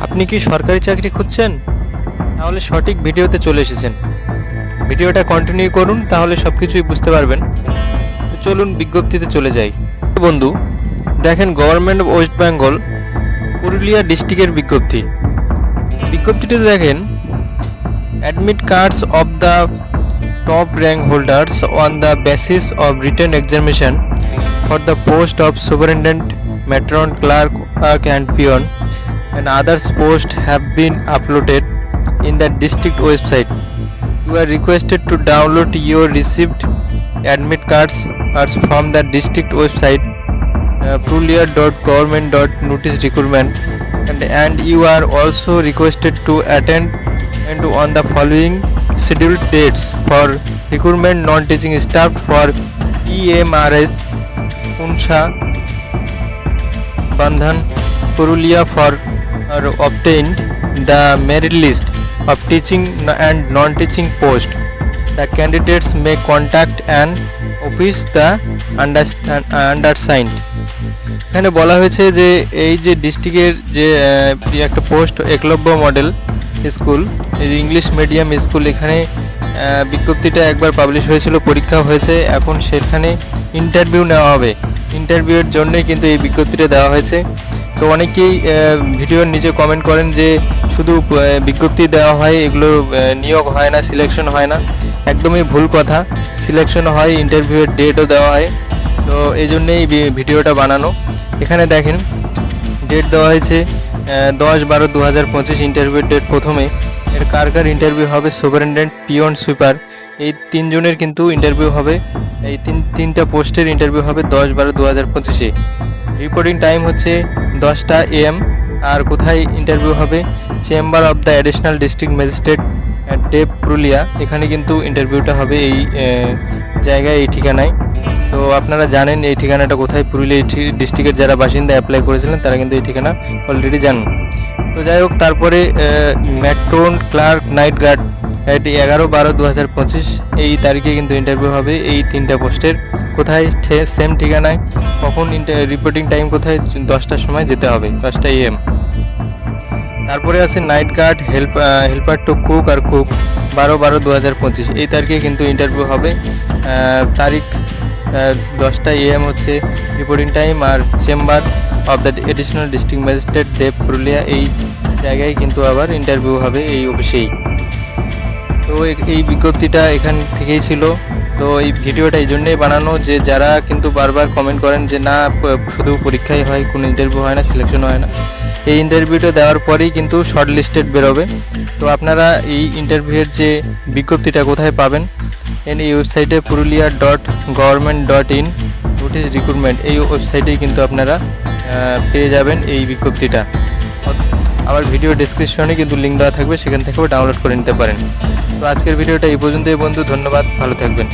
আপনি কি সরকারি চাকরি খুঁজছেন? তাহলে সঠিক ভিডিওতে চলে এসেছেন। ভিডিওটা কন্টিনিউ করুন, তাহলে সবকিছুই বুঝতে পারবেন। তো চলুন বিজ্ঞপ্তিতে চলে যাই। বন্ধু, দেখেন government of West Bengal Purulia ডিস্ট্রিক্টের বিজ্ঞপ্তি। বিজ্ঞপ্তিতে দেখেন admit cards of the top rank holders on the basis of written examination for the post of superintendent, matron, clerk and peon and others posts have been uploaded in the district website. You are requested to download your received admit cards from the district website purulia.government.notice recruitment and you are also requested to attend and on the following scheduled dates for recruitment non-teaching staff for EMRS Unsha Bandhan Purulia for obtained the merit list of teaching and non-teaching post. The candidates may contact an office the undersigned. এখানে বলা হয়েছে যে এই যে ডিস্ট্রিক্টের যে একটা post Eklavya model school, এই যে ইংলিশ মিডিয়াম স্কুল, এখানে বিজ্ঞপ্তিটা একবার পাবলিশ হয়েছিল, পরীক্ষা হয়েছে, এখন সেখানে ইন্টারভিউ নেওয়া হবে। ইন্টারভিউয়ের জন্যই কিন্তু এই বিজ্ঞপ্তিটা দেওয়া হয়েছে। তো অনেকেই ভিডিওর নিচে কমেন্ট করেন যে শুধু বিজ্ঞপ্তি দেওয়া হয়, এগুলো নিয়োগ হয় না, সিলেকশন হয় না। একদমই ভুল কথা, সিলেকশন হয়, ইন্টারভিউয়ের ডেটও দেওয়া হয়। তো এই জন্যেই ভিডিওটা বানানো। এখানে দেখেন ডেট দেওয়া হয়েছে 10-12-2025 ইন্টারভিউর ডেট। প্রথমে এর কার ইন্টারভিউ হবে, সুপারিনটেন্ডেন্ট, পিয়ন, সুপার, এই তিনজনের কিন্তু ইন্টারভিউ হবে। এই তিনটা পোস্টের ইন্টারভিউ হবে 10-12-2025-এ। রিপোর্টিং টাইম হচ্ছে 10টা AM। আর কোথায় ইন্টারভিউ হবে? Chamber of the additional district magistrate ডেপ পুরুলিয়া, এখানে কিন্তু ইন্টারভিউটা হবে এই জায়গায়, এই ঠিকানায়। তো আপনারা জানেন এই ঠিকানাটা কোথায়, পুরুলিয়া ডিস্ট্রিক্টের যারা বাসিন্দা অ্যাপ্লাই করেছিলেন তারা কিন্তু এই ঠিকানা অলরেডি জানেন। তো যাই হোক, তারপরে ম্যাট্রন, ক্লার্ক, নাইট গার্ড 11-12-2025 এই তারিখে কিন্তু ইন্টারভিউ হবে এই তিনটা পোস্টের। কোথায়? সেম ঠিকানায়। কখন রিপোর্টিং টাইম কোথায়? 10টার সময় যেতে হবে, 10টা AM। তারপরে আছে night guard, helper to cook আর কুক 12-12-2025 এই তারিখে কিন্তু ইন্টারভিউ হবে। তারিখ 10টা AM হচ্ছে রিপোর্টিং টাইম। আর chamber of the additional district magistrate দেব পুরুলিয়া এই জায়গায় কিন্তু আবার ইন্টারভিউ হবে এই অফিসেই। তো এই বিজ্ঞপ্তিটা এখান থেকেই ছিল। তো এই ভিডিওটা এই জন্যই বানানো যে যারা কিন্তু বারবার কমেন্ট করেন যে না শুধু পরীক্ষাই হয়, কোনো ইন্টারভিউ হয় না, সিলেকশন হয় না, এই ইন্টারভিউটা দেওয়ার পরেই কিন্তু শর্ট লিস্টেড বেরোবে। তো আপনারা এই ইন্টারভিউয়ের যে বিজ্ঞপ্তিটা কোথায় পাবেন? এই ওয়েবসাইটে purulia.government.in নোটিশ রিক্রুটমেন্ট, এই ওয়েবসাইটেই কিন্তু আপনারা পেয়ে যাবেন এই বিজ্ঞপ্তিটা। আবার ভিডিও ডেসক্রিপশনে কিন্তু লিঙ্ক দেওয়া থাকবে, সেখান থেকেও ডাউনলোড করে নিতে পারেন। তো আজকের ভিডিওটা এই পর্যন্তই বন্ধু, ধন্যবাদ, ভালো থাকবেন।